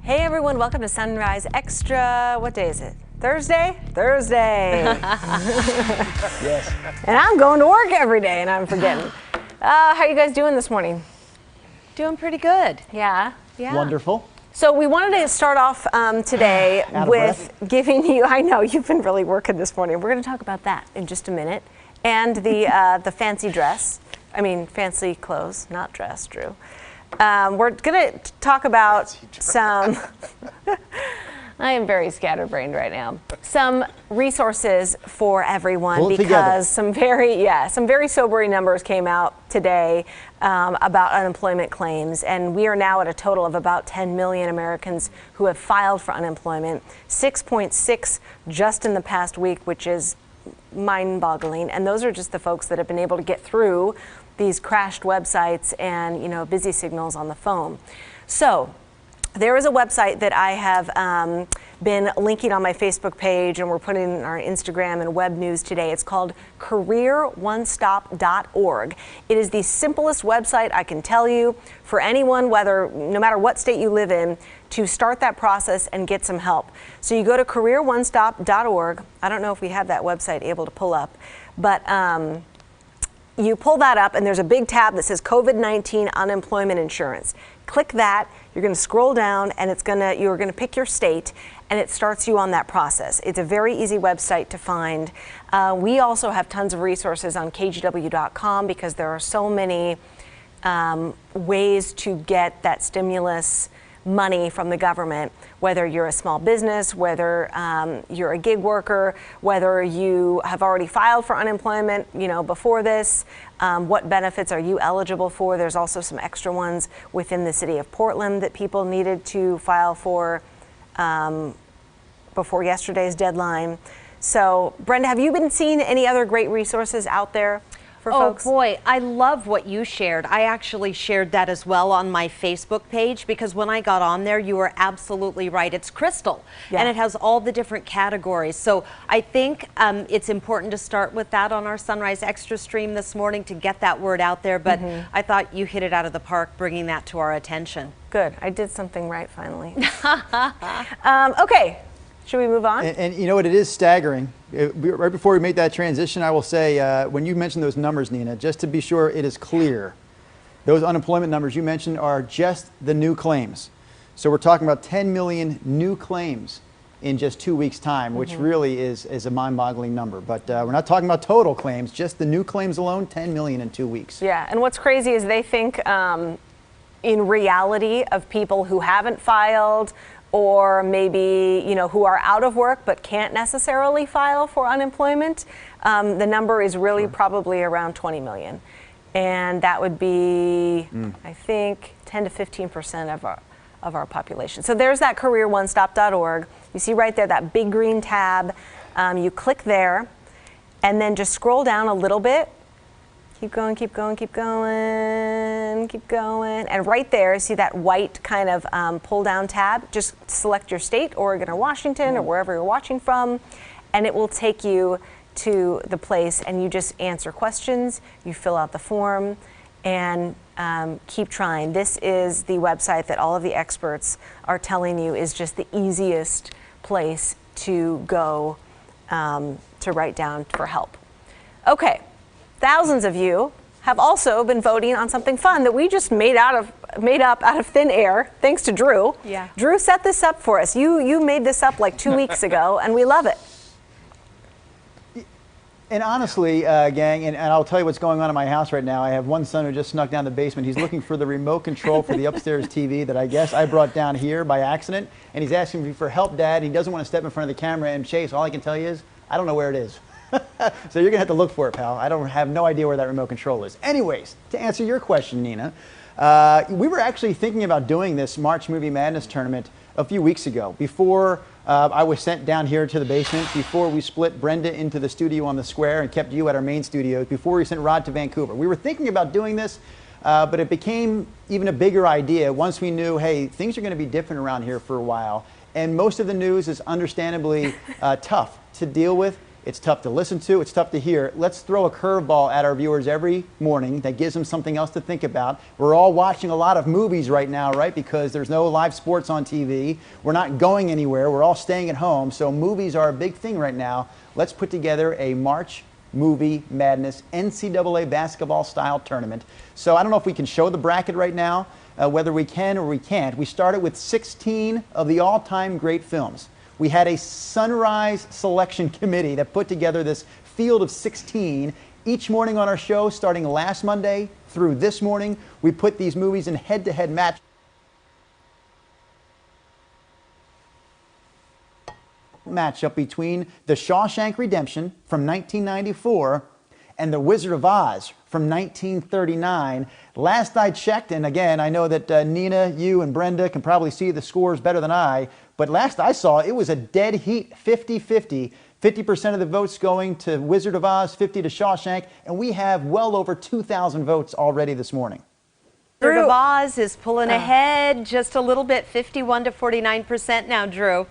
Hey everyone, welcome to Sunrise Extra. What day is it? Thursday? Thursday. Yes. And I'm going to work every day and I'm forgetting. How are you guys doing this morning? Doing pretty good. Yeah. Wonderful. So we wanted to start off today with giving you, I know you've been really working this morning. We're going to talk about that in just a minute. And the fancy dress. I mean, fancy clothes, not dress, Drew. We're going to talk about some, I am very scatterbrained right now, some resources for everyone because some very sobering numbers came out today about unemployment claims. And we are now at a total of about 10 million Americans who have filed for unemployment, 6.6 just in the past week, which is mind-boggling. And those are just the folks that have been able to get through these crashed websites and, you know, busy signals on the phone. So there is a website that I have been linking on my Facebook page, and we're putting it in our Instagram and web news today. It's called careeronestop.org. It is the simplest website I can tell you for anyone, no matter what state you live in, to start that process and get some help. So you go to careeronestop.org. I don't know if we have that website able to pull up, but you pull that up and there's a big tab that says COVID-19 unemployment insurance. Click that, you're going to scroll down and you're going to pick your state and it starts you on that process. It's a very easy website to find. We also have tons of resources on kgw.com because there are so many ways to get that stimulus money from the government, whether you're a small business, whether you're a gig worker, whether you have already filed for unemployment, you know, before this, what benefits are you eligible for? There's also some extra ones within the city of Portland that people needed to file for before yesterday's deadline. So, Brenda, have you been seeing any other great resources out there for folks? Oh boy, I love what you shared. I actually shared that as well on my Facebook page because when I got on there, you were absolutely right. It's crystal and it has all the different categories. So I think it's important to start with that on our Sunrise Extra stream this morning to get that word out there. But I thought you hit it out of the park bringing that to our attention. Good. I did something right finally. Okay. Should we move on? And you know what, it is staggering. Right before we make that transition, I will say, when you mentioned those numbers, Nina, just to be sure it is clear, those unemployment numbers you mentioned are just the new claims. So we're talking about 10 million new claims in just 2 weeks' time, which really is a mind-boggling number. But we're not talking about total claims, just the new claims alone, 10 million in 2 weeks. Yeah, and what's crazy is they think in reality of people who haven't filed, or maybe, you know, who are out of work but can't necessarily file for unemployment, the number is really probably around 20 million. And that would be, I think, 10 to 15% of our population. So there's that careeronestop.org. You see right there, that big green tab. You click there and then just scroll down a little bit. Keep going, keep going, keep going, keep going. And right there, see that white kind of pull down tab? Just select your state, Oregon or Washington or wherever you're watching from, and it will take you to the place and you just answer questions, you fill out the form, and keep trying. This is the website that all of the experts are telling you is just the easiest place to go to write down for help. Okay. Thousands of you have also been voting on something fun that we just made up out of thin air, thanks to Drew. Yeah. Drew set this up for us. You made this up like 2 weeks ago, and we love it. And honestly, gang, and I'll tell you what's going on in my house right now. I have one son who just snuck down the basement. He's looking for the remote control for the upstairs TV that I guess I brought down here by accident. And he's asking me for help, Dad. He doesn't want to step in front of the camera. And Chase, all I can tell you is, I don't know where it is. So you're going to have to look for it, pal. I don't have no idea where that remote control is. Anyways, to answer your question, Nina, we were actually thinking about doing this March Movie Madness tournament a few weeks ago, before I was sent down here to the basement, before we split Brenda into the studio on the square and kept you at our main studio, before we sent Rod to Vancouver. We were thinking about doing this, but it became even a bigger idea once we knew, hey, things are going to be different around here for a while. And most of the news is understandably tough to deal with It's tough to listen to. It's tough to hear. Let's throw a curveball at our viewers every morning that gives them something else to think about. We're all watching a lot of movies right now, right? Because there's no live sports on TV. We're not going anywhere. We're all staying at home. So movies are a big thing right now. Let's put together a March Movie Madness NCAA basketball style tournament. So I don't know if we can show the bracket right now, whether we can or we can't. We started with 16 of the all-time great films. We had a Sunrise selection committee that put together this field of 16 each morning on our show, starting last Monday through this morning. We put these movies in head-to-head matchup between The Shawshank Redemption from 1994 and The Wizard of Oz from 1939. Last I checked, and again, I know that Nina, you, and Brenda can probably see the scores better than I, but last I saw, it was a dead heat, 50-50. 50% of the votes going to Wizard of Oz, 50 to Shawshank, and we have well over 2,000 votes already this morning. Wizard of Oz is pulling ahead just a little bit, 51 to 49% now, Drew.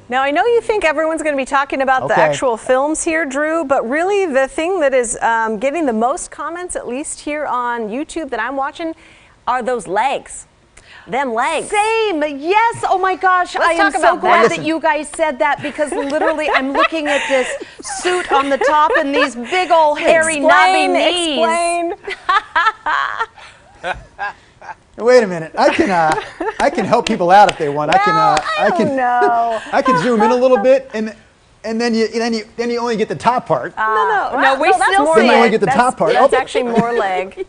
Now, I know you think everyone's going to be talking about the actual films here, Drew, but really the thing that is getting the most comments, at least here on YouTube that I'm watching, are those legs. Them legs. Same, yes. Oh my gosh, I am so glad that you guys said that, because literally I'm looking at this suit on the top and these big old hairy knobby knees. Wait a minute. I can help people out if they want. I can zoom in a little bit, and then you only get the top part. No, we still see it. Then you only get the top part. That's actually more leg.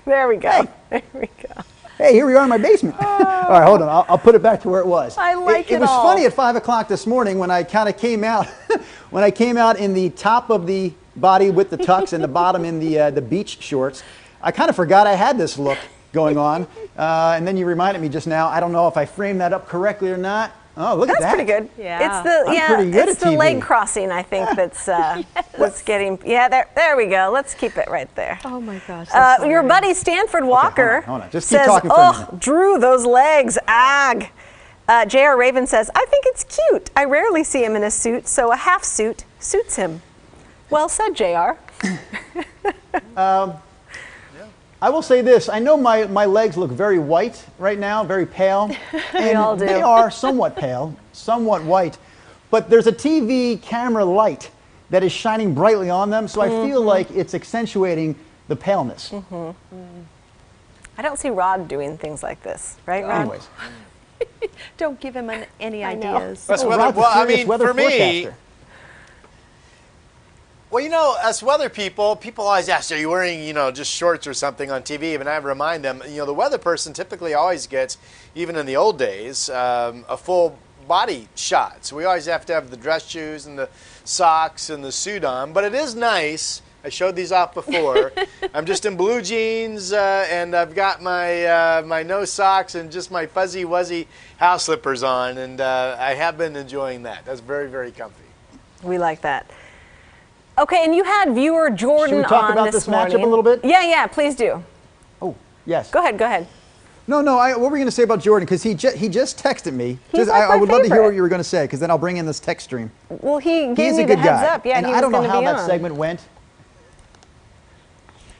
There we go. There we go. Hey, here we are in my basement. All right, hold on. I'll put it back to where it was. I like it was all. funny at 5 o'clock this morning when I kind of came out, when I came out in the top of the body with the tux and the bottom in the beach shorts. I kind of forgot I had this look going on, and then you reminded me just now. I don't know if I framed that up correctly or not. Oh, look at that. That's pretty good. Yeah. It's the leg crossing, I think, that's what's getting. Yeah, there we go. Let's keep it right there. Oh my gosh. Your buddy Stanford Walker hold on. Just keep says, talking for a minute. Drew, those legs, ag. J.R. Raven says, I think it's cute. I rarely see him in a suit, so a half suit suits him. Well said, J.R. I will say this. I know my legs look very white right now, very pale. And all do. They are somewhat pale, somewhat white. But there's a TV camera light that is shining brightly on them, so I feel like it's accentuating the paleness. I don't see Rod doing things like this, right, Rod? Anyways. Don't give him any ideas. Rod's a serious weather forecaster. Well, you know, us weather people always ask, are you wearing, just shorts or something on TV? And I remind them, the weather person typically always gets, even in the old days, a full body shot. So we always have to have the dress shoes and the socks and the suit on. But it is nice. I showed these off before. I'm just in blue jeans, and I've got my my no socks and just my fuzzy wuzzy house slippers on. And I have been enjoying that. That's very, very comfy. We like that. Okay, and you had viewer Jordan Should we talk on about this this matchup morning. a little bit? Yeah, please do. Oh, yes. Go ahead. No, what were we going to say about Jordan? Because he just texted me. He's I would love to hear favorite. what you were going to say, because then I'll bring in this text stream. Well, he gave He's me a the good heads guy. up. Yeah, and he I was don't know gonna how be that on. segment went.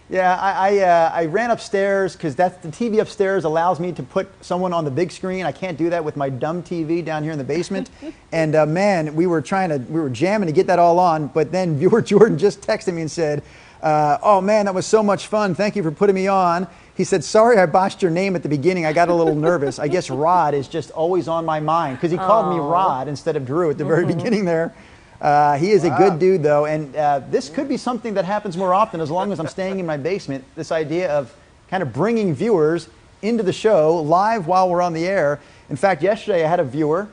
Yeah, I ran upstairs because the TV upstairs allows me to put someone on the big screen. I can't do that with my dumb TV down here in the basement. And man, we were jamming to get that all on. But then viewer Jordan just texted me and said, "Oh man, that was so much fun. Thank you for putting me on." He said, "Sorry, I botched your name at the beginning. I got a little nervous. I guess Rod is just always on my mind because he called me Rod instead of Drew at the very beginning there." He is a good dude, though, and this could be something that happens more often as long as I'm staying in my basement, this idea of kind of bringing viewers into the show live while we're on the air. In fact, yesterday I had a viewer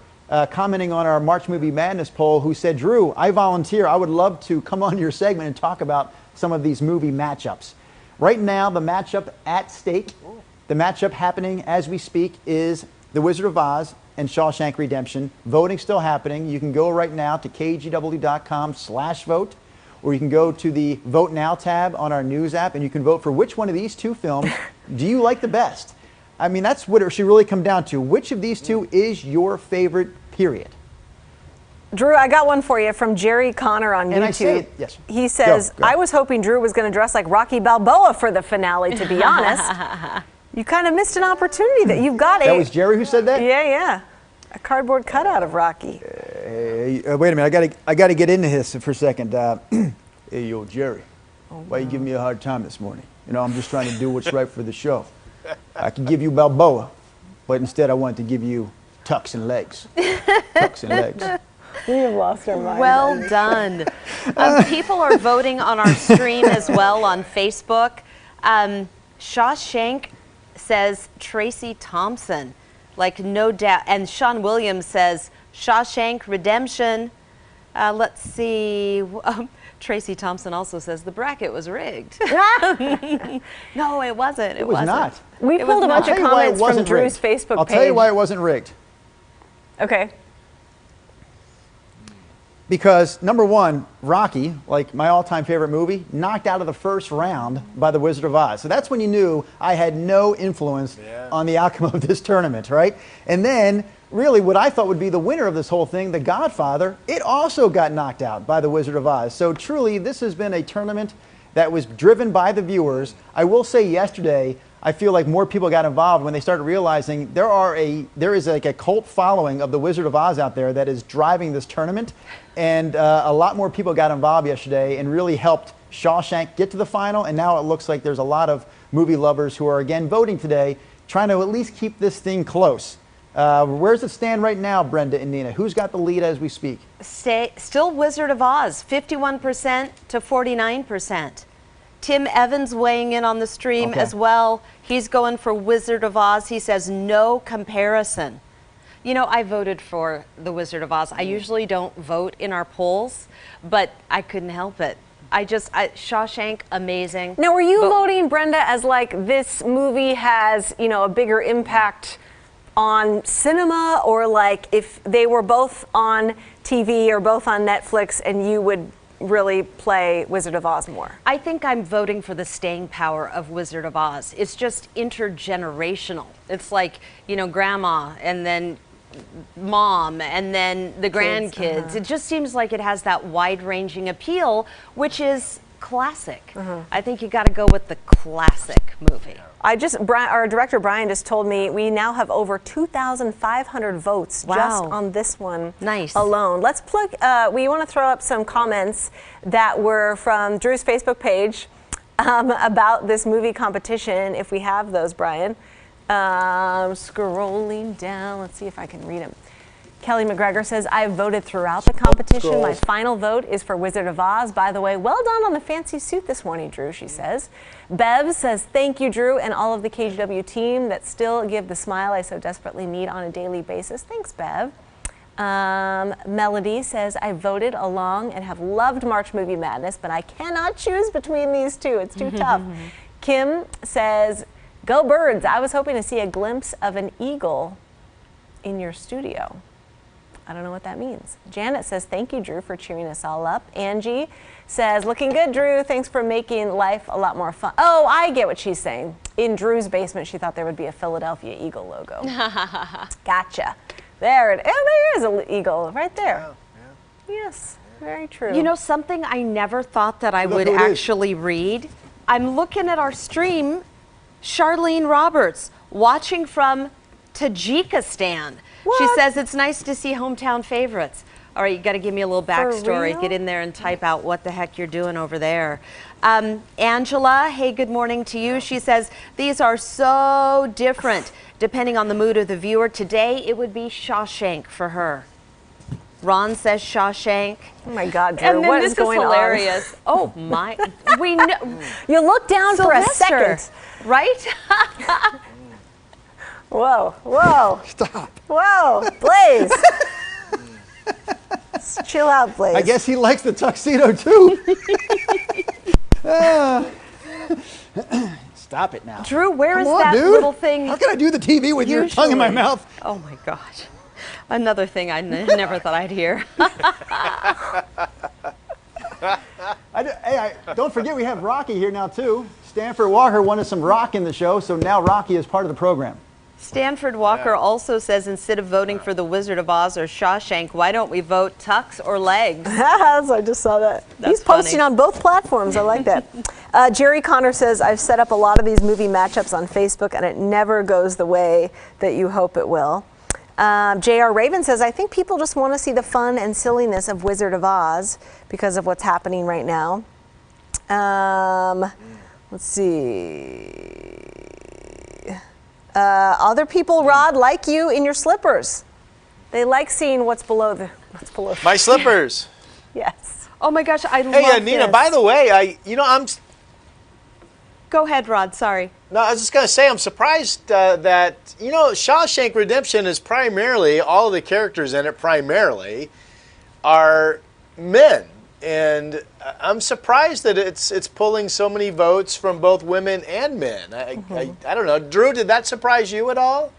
commenting on our March Movie Madness poll who said, "Drew, I volunteer. I would love to come on your segment and talk about some of these movie matchups." Right now, the matchup at stake, the matchup happening as we speak, is The Wizard of Oz and Shawshank Redemption. Voting still happening. You can go right now to kgw.com/vote, or you can go to the Vote Now tab on our news app, and you can vote for which one of these two films do you like the best. I mean, that's what it should really come down to. Which of these two is your favorite, period? Drew, I got one for you from Jerry Connor on YouTube. And I say it, yes. He says, Go. I was hoping Drew was going to dress like Rocky Balboa for the finale, to be honest. You kind of missed an opportunity that you've got. That was Jerry who said that? Yeah. A cardboard cutout of Rocky. Wait a minute, I gotta get into this for a second. Hey, yo, Jerry, why you giving me a hard time this morning? You know, I'm just trying to do what's right for the show. I can give you Balboa, but instead I wanted to give you tucks and legs. Tucks and legs. We have lost our mind. Well done. People are voting on our stream as well on Facebook. Shawshank says Tracy Thompson, like no doubt. And Sean Williams says Shawshank Redemption. Let's see. Tracy Thompson also says the bracket was rigged. No, it wasn't. It was not. We pulled a bunch of comments from Drew's Facebook page. I'll tell you why it wasn't rigged. Okay. Because, number one, Rocky, like my all-time favorite movie, knocked out of the first round by The Wizard of Oz. So that's when you knew I had no influence on the outcome of this tournament, right? And then, really, what I thought would be the winner of this whole thing, The Godfather, it also got knocked out by The Wizard of Oz. So truly, this has been a tournament that was driven by the viewers. I will say yesterday, I feel like more people got involved when they started realizing there is like a cult following of The Wizard of Oz out there that is driving this tournament. And a lot more people got involved yesterday and really helped Shawshank get to the final. And now it looks like there's a lot of movie lovers who are again voting today, trying to at least keep this thing close. Where does it stand right now, Brenda and Nina? Who's got the lead as we speak? Still Wizard of Oz, 51% to 49%. Tim Evans weighing in on the stream as well. He's going for Wizard of Oz. He says no comparison. You know, I voted for the Wizard of Oz. I usually don't vote in our polls, but I couldn't help it. Shawshank, amazing. Now, were you voting, Brenda, as like this movie has, you know, a bigger impact on cinema, or like if they were both on TV or both on Netflix and you would really play Wizard of Oz more? I think I'm voting for the staying power of Wizard of Oz. It's just intergenerational. It's like, you know, grandma and then mom and then the grandkids. It just seems like it has that wide-ranging appeal, which is classic. I think you got to go with the classic movie. Our director Brian just told me we now have over 2,500 votes just on this one alone. Let's plug, we want to throw up some comments that were from Drew's Facebook page about this movie competition, if we have those, Brian. Scrolling down, let's see if I can read them. Kelly McGregor says, I've voted throughout the competition. My final vote is for Wizard of Oz. By the way, well done on the fancy suit this morning, Drew, she says. Bev says, thank you, Drew, and all of the KGW team that still give the smile I so desperately need on a daily basis. Thanks, Bev. Melody says, I voted along and have loved March Movie Madness, but I cannot choose between these two. It's too tough. Kim says, go Birds. I was hoping to see a glimpse of an eagle in your studio. I don't know what that means. Janet says, thank you, Drew, for cheering us all up. Angie says, looking good, Drew. Thanks for making life a lot more fun. Oh, I get what she's saying. In Drew's basement, she thought there would be a Philadelphia Eagle logo. Gotcha. There is an eagle right there. Yes, very true. You know, something I never thought that I would actually read. I'm looking at our stream, Charlene Roberts, watching from Tajikistan. What? She says it's nice to see hometown favorites. All right, you got to give me a little backstory. Get in there and type out what the heck you're doing over there. Angela, hey, good morning to you. She says, these are so different depending on the mood of the viewer. Today, it would be Shawshank for her. Ron says Shawshank. Oh my God, Drew, what is going on? This is hilarious. Oh my, we know. You look down for a second. Right? Whoa, whoa. Stop. Whoa, Blaze. Chill out, Blaze. I guess he likes the tuxedo too. Stop it now. Drew, where is that little thing? How can I do the TV with your tongue in my mouth? Oh my gosh. Another thing I never thought I'd hear. Hey, don't forget we have Rocky here now too. Stanford Walker wanted some rock in the show, so now Rocky is part of the program. Stanford Walker also says instead of voting for The Wizard of Oz or Shawshank, why don't we vote Tux or Legs? I just saw that. That's He's posting funny. on both platforms. I like that. Jerry Connor says, I've set up a lot of these movie matchups on Facebook and it never goes the way that you hope it will. J.R. Raven says, I think people just want to see the fun and silliness of Wizard of Oz because of what's happening right now. Let's see. Other people, Rod, like you in your slippers. They like seeing what's below the My slippers. Yes. Oh my gosh, I love Hey, Nina, this. by the way, Go ahead, Rod, sorry. No, I was just going to say, I'm surprised that, Shawshank Redemption is primarily, all of the characters in it primarily are men. And I'm surprised that it's pulling so many votes from both women and men. I don't know. Drew, did that surprise you at all?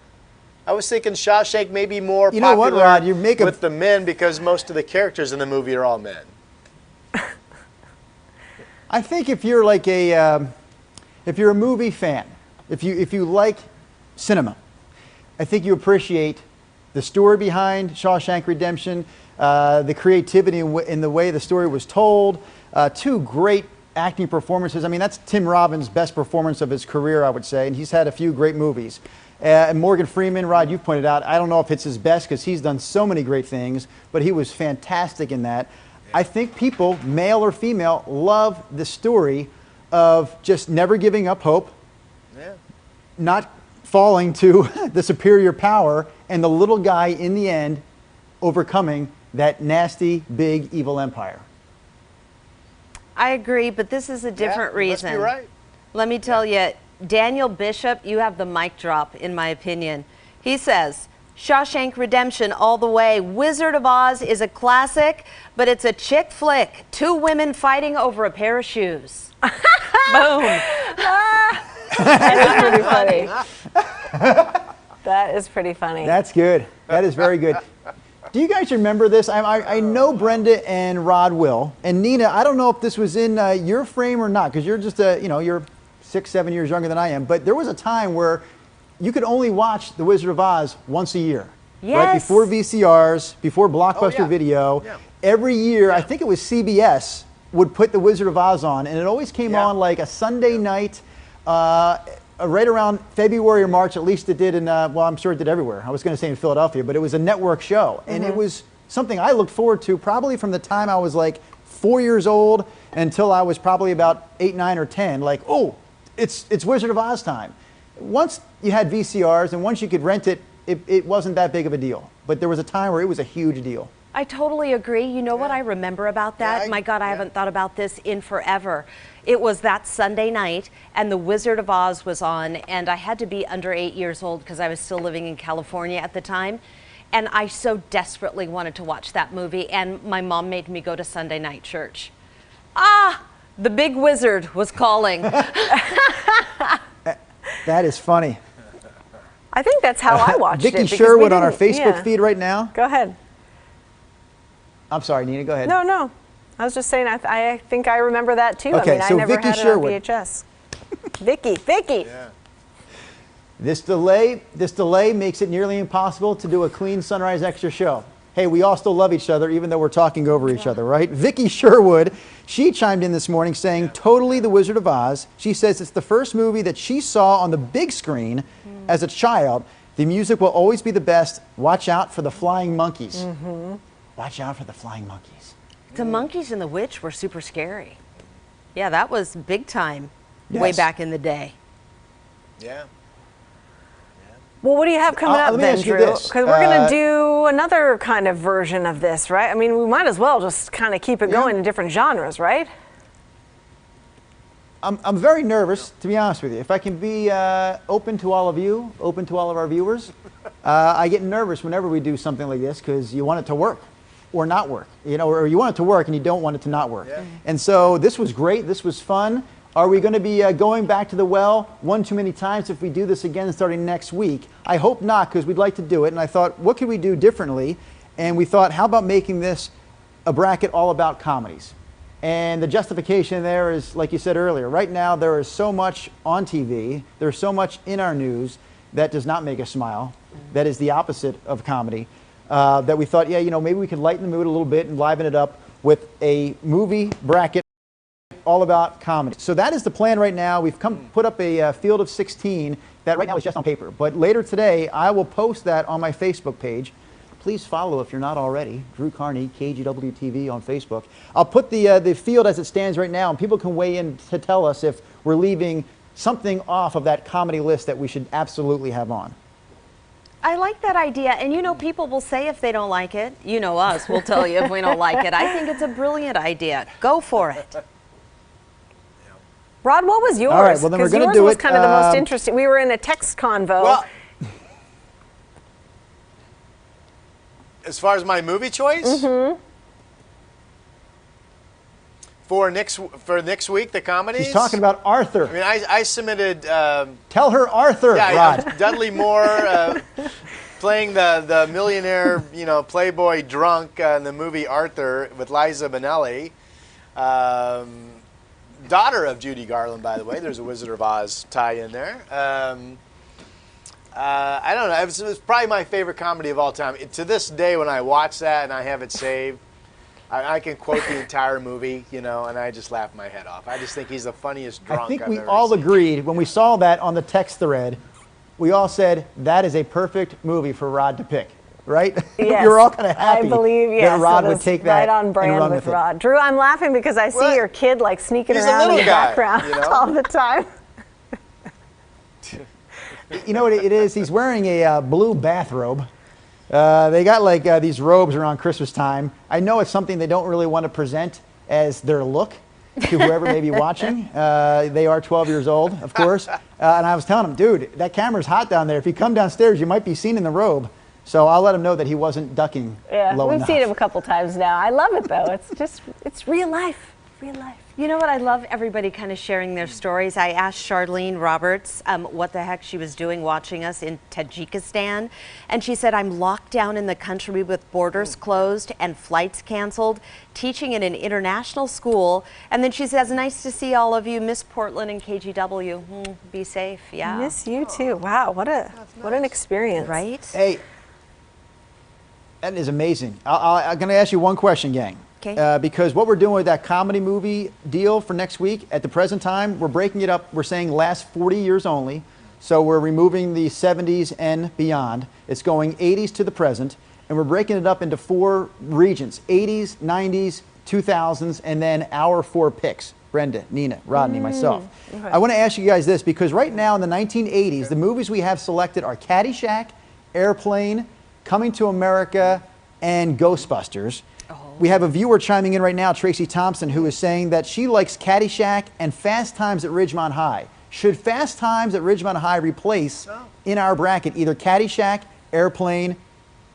I was thinking Shawshank may be more You know what, popular Rod? You make with the men because most of the characters in the movie are all men. I think if you're like if you're a movie fan, if you like cinema, I think you appreciate the story behind Shawshank Redemption, the creativity in the way the story was told, two great acting performances. I mean, that's Tim Robbins' best performance of his career, I would say, and he's had a few great movies. And Morgan Freeman, Rod, you've pointed out, I don't know if it's his best because he's done so many great things, but he was fantastic in that. I think people, male or female, love the story of just never giving up hope, not falling to the superior power, and the little guy in the end overcoming that nasty, big, evil empire. I agree, but this is a different reason. Must be right. Let me tell you, Daniel Bishop, you have the mic drop, in my opinion. He says, Shawshank Redemption all the way. Wizard of Oz is a classic, but it's a chick flick. Two women fighting over a pair of shoes. Boom. That's pretty funny. That is pretty funny. That's good. That is very good. Do you guys remember this? I know Brenda and Rod will. And Nina, I don't know if this was in your frame or not, because you're just you're 6-7 years younger than I am. But there was a time where you could only watch The Wizard of Oz once a year. Yes. Right before VCRs, before Blockbuster Video. Yeah. Every year, I think it was CBS, would put The Wizard of Oz on. And it always came on like a Sunday night, right around February or March. At least it did in, well, I'm sure it did everywhere. I was going to say in Philadelphia, but it was a network show. And it was something I looked forward to probably from the time I was like 4 years old until I was probably about 8, 9, or 10. Like, oh, it's Wizard of Oz time. Once you had VCRs and once you could rent it, it wasn't that big of a deal. But there was a time where it was a huge deal. I totally agree. You know what I remember about that? Yeah, My God, I haven't thought about this in forever. It was that Sunday night, and The Wizard of Oz was on, and I had to be under 8 years old because I was still living in California at the time. And I so desperately wanted to watch that movie, and my mom made me go to Sunday night church. Ah, the big wizard was calling. That is funny. I think that's how I watched it. Vicky because we Sherwood on our didn't- Facebook yeah. feed right now. Go ahead. I'm sorry, Nina, go ahead. No. I was just saying, I think I remember that too. Okay, I mean, so I never Vicky had Sherwood. it on VHS. Vicky. Yeah. This delay makes it nearly impossible to do a clean Sunrise Extra show. Hey, we all still love each other, even though we're talking over each other, right? Vicky Sherwood, she chimed in this morning saying, totally The Wizard of Oz. She says it's the first movie that she saw on the big screen as a child. The music will always be the best. Watch out for the flying monkeys. Watch out for the flying monkeys. The monkeys and the witch were super scary. Yeah, that was big time way Yes. back in the day. Yeah. Well, what do you have coming Let up me then, ask you Drew? this. Because we're going to do another kind of version of this, right? I mean, we might as well just kind of keep it going in different genres, right? I'm very nervous, to be honest with you. If I can be open to all of you, open to all of our viewers, I get nervous whenever we do something like this because you want it to work or not work, or you want it to work and you don't want it to not work. Yeah. And so this was great. This was fun. Are we going to be going back to the well one too many times if we do this again starting next week? I hope not, because we'd like to do it. And I thought, what could we do differently? And we thought, how about making this a bracket all about comedies? And the justification there is, like you said earlier, right now there is so much on TV, there's so much in our news, that does not make us smile, that is the opposite of comedy, that we thought, yeah, you know, maybe we could lighten the mood a little bit and liven it up with a movie bracket all about comedy. So that is the plan right now. We've put up a field of 16 that right now is just on paper. But later today, I will post that on my Facebook page. Please follow if you're not already. Drew Carney, KGW-TV on Facebook. I'll put the field as it stands right now, and people can weigh in to tell us if we're leaving something off of that comedy list that we should absolutely have on. I like that idea, and you know, people will say if they don't like it. You know us, we'll tell you if we don't like it. I think it's a brilliant idea. Go for it. Rod, what was yours? All right, well then we're going to do it. Yours was kind of the most interesting. We were in a text convo. Well, as far as my movie choice, for next week, the comedies. She's talking about Arthur. I mean, I submitted. Tell her Arthur, Rod. Dudley Moore playing the millionaire, you know, playboy drunk in the movie Arthur with Liza Minnelli. Daughter of Judy Garland, by the way. There's a Wizard of Oz tie in there. I don't know. It was probably my favorite comedy of all time. To this day, when I watch that and I have it saved, I can quote the entire movie, you know, and I just laugh my head off. I just think he's the funniest drunk I think I've we ever all seen. agreed when we saw that on the text thread. We all said that is a perfect movie for Rod to pick, right? Yes, You're all kind of happy I believe, yes, that Rod that would is take that right on and brand run with with Rod. Drew, I'm laughing because I see What? your kid like sneaking He's a around in the little guy, background you know? all the time. You know what it is? He's wearing a blue bathrobe. They got like these robes around Christmas time. I know it's something they don't really want to present as their look to whoever may be watching. They are 12 years old, of course. And I was telling him, dude, that camera's hot down there. If you come downstairs, you might be seen in the robe. So I'll let him know that he wasn't ducking low we've enough. seen him a couple times now. I love it though. It's real life, real life. You know what? I love everybody kind of sharing their stories. I asked Charlene Roberts what the heck she was doing watching us in Tajikistan. And she said, I'm locked down in the country with borders closed and flights canceled, teaching in an international school. And then she says, nice to see all of you. Miss Portland and KGW. Be safe. Yeah. Miss you too. Wow, what an experience. Right? Hey, that is amazing. I'm going to ask you one question, gang. Okay. Because what we're doing with that comedy movie deal for next week, at the present time, we're breaking it up. We're saying last 40 years only. So we're removing the 70s and beyond. It's going 80s to the present. And we're breaking it up into 4 regions, 80s, 90s, 2000s, and then our 4 picks. Brenda, Nina, Rodney, myself. Okay. I want to ask you guys this, because right now in the 1980s, the movies we have selected are Caddyshack, Airplane, Coming to America, and Ghostbusters. We have a viewer chiming in right now, Tracy Thompson, who is saying that she likes Caddyshack and Fast Times at Ridgemont High. Should Fast Times at Ridgemont High replace in our bracket either Caddyshack, Airplane,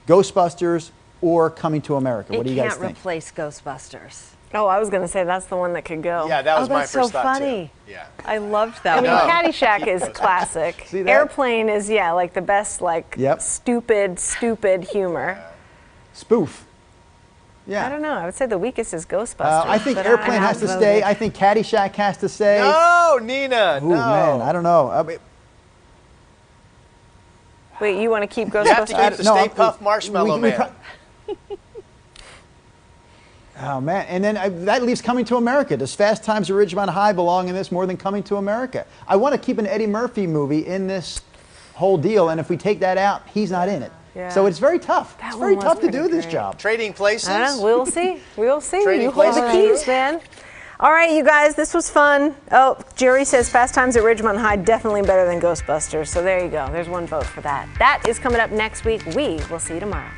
Ghostbusters, or Coming to America? What do you guys think? It can't replace Ghostbusters. Oh, I was going to say that's the one that could go. Yeah, that was my that's first so thought funny. too. Yeah. I loved that I mean, one. Caddyshack is classic. See that? Airplane is, yeah, like the best, like, Yep. stupid humor. Spoof. Yeah. I don't know. I would say the weakest is Ghostbusters. I think but Airplane I'm has to outvoted. stay. I think Caddyshack has to stay. No, Nina, Ooh, no. man, I don't know. I mean, Wait, you want to keep You have to Ghostbusters? keep the No, Stay I'm- Puft Marshmallow Man. Oh, man. And then that leaves Coming to America. Does Fast Times at Ridgemont High belong in this more than Coming to America? I want to keep an Eddie Murphy movie in this whole deal, and if we take that out, he's not in it. Yeah. So it's very tough. That It's one very was tough to pretty do this great. job. Trading Places. I don't know. We'll see. We'll see. Trading You hold the Places. keys, man. All right, you guys, this was fun. Oh, Jerry says Fast Times at Ridgemont High, definitely better than Ghostbusters. So there you go. There's one vote for that. That is coming up next week. We will see you tomorrow.